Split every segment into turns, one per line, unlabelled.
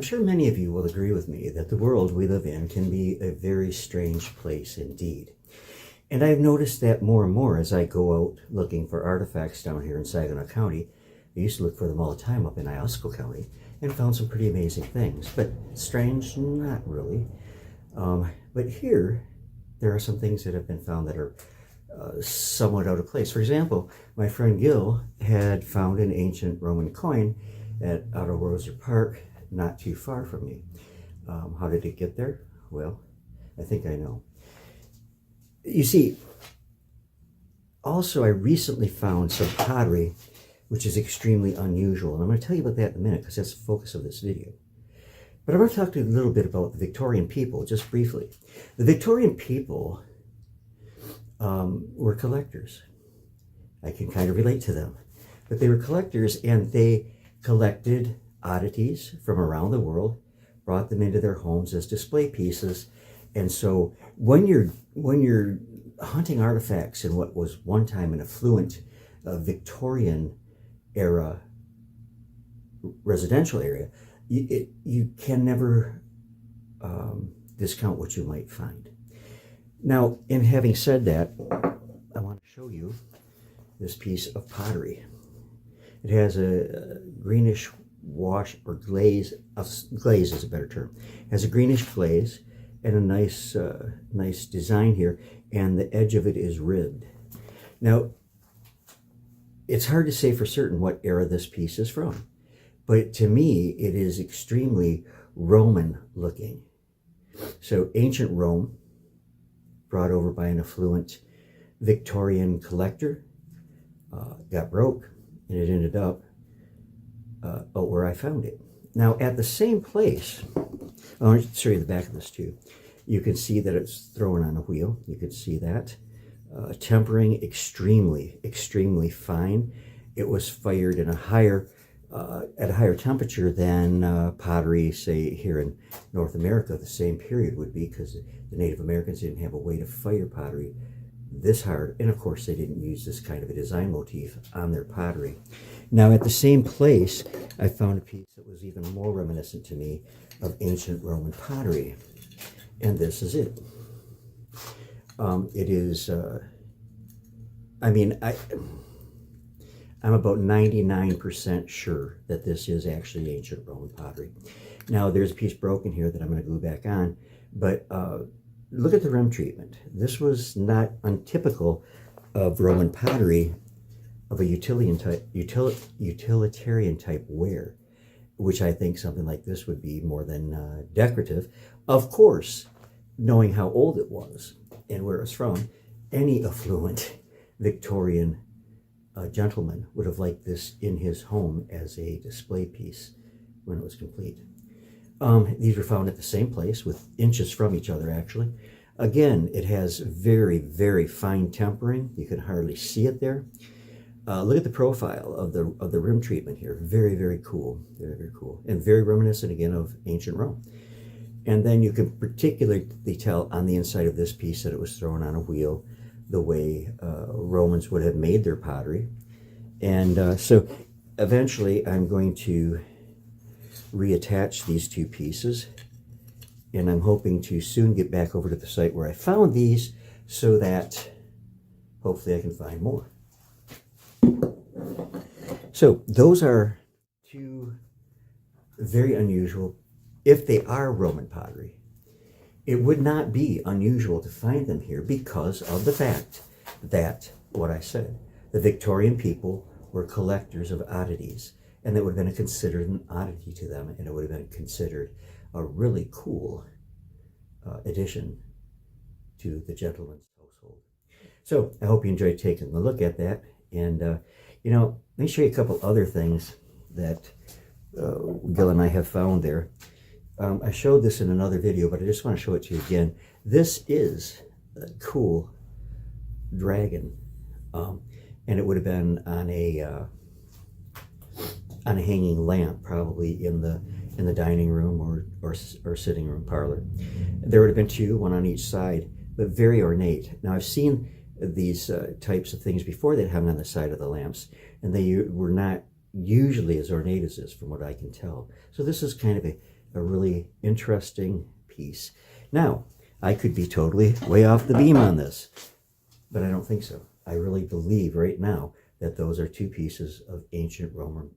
I'm sure many of you will agree with me that the world we live in can be a very strange place indeed. And I've noticed that more and more as I go out looking for artifacts down here in Saginaw County. I used to look for them all the time up in Iosco County and found some pretty amazing things. But strange, not really. But here, there are some things that have been found that are somewhat out of place. For example, my friend Gil had found an ancient Roman coin at Outer Roser Park, not too far from me. How did it get there? Well, I think I know. You see, also I recently found some pottery, which is extremely unusual. And I'm going to tell you about that in a minute because that's the focus of this video. But I want to talk to you a little bit about the Victorian people, just briefly. The Victorian people were collectors. I can kind of relate to them. But they were collectors, and they collected oddities from around the world, brought them into their homes as display pieces. And so when you're hunting artifacts in what was one time an affluent Victorian era residential area, you can never discount what you might find. Now, in having said that, I want to show you this piece of pottery. It has a greenish wash or glaze. Glaze is a better term. It has a greenish glaze and a nice design here, and the edge of it is ribbed. Now, it's hard to say for certain what era this piece is from, but to me, it is extremely Roman looking. So ancient Rome, brought over by an affluent Victorian collector, got broke, and it ended up where I found it. Now, at the same place, I want to show you the back of this too. You can see that it's thrown on a wheel. You can see that. Tempering extremely, extremely fine. It was fired in a higher, at a higher temperature than pottery, say, here in North America, the same period would be, because the Native Americans didn't have a way to fire pottery this hard. And of course, they didn't use this kind of a design motif on their pottery. Now, at the same place, I found a piece that was even more reminiscent to me of ancient Roman pottery. And this is it. It is, I'm about 99% sure that this is actually ancient Roman pottery. Now, there's a piece broken here that I'm going to glue back on, but look at the rim treatment. This was not untypical of Roman pottery of a utilitarian type wear, which I think something like this would be more than decorative. Of course, knowing how old it was and where it's from, any affluent Victorian gentleman would have liked this in his home as a display piece when it was complete. These were found at the same place, with inches from each other, actually. Again, it has very, very fine tempering. You can hardly see it there. Look at the profile of the rim treatment here. Very, very cool. Very, very cool. And very reminiscent, again, of ancient Rome. And then you can particularly tell on the inside of this piece that it was thrown on a wheel, the way Romans would have made their pottery. And so eventually I'm going to reattach these two pieces, and I'm hoping to soon get back over to the site where I found these so that hopefully I can find more. So those are two very unusual, if they are Roman pottery. It would not be unusual to find them here because of the fact that, what I said, the Victorian people were collectors of oddities, and that would have been considered an oddity to them, and it would have been considered a really cool addition to the gentleman's household. So I hope you enjoyed taking a look at that, and let me show you a couple other things that Gil and I have found there. I showed this in another video, but I just want to show it to you again. This is a cool dragon, and it would have been on a hanging lamp, probably in the dining room or sitting room parlor. There would have been two, one on each side, but very ornate. Now, I've seen these types of things before that hung on the side of the lamps, and they were not usually as ornate as this, from what I can tell. So this is kind of a really interesting piece. Now, I could be totally way off the beam on this, but I don't think so. I really believe right now that those are two pieces of ancient Roman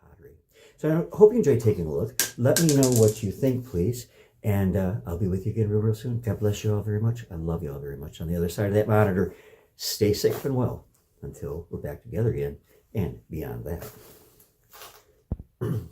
pottery. So I hope you enjoyed taking a look. Let me know what you think, please. And I'll be with you again real soon. God bless you all very much. I love you all very much. On the other side of that monitor, stay safe and well until we're back together again and beyond that.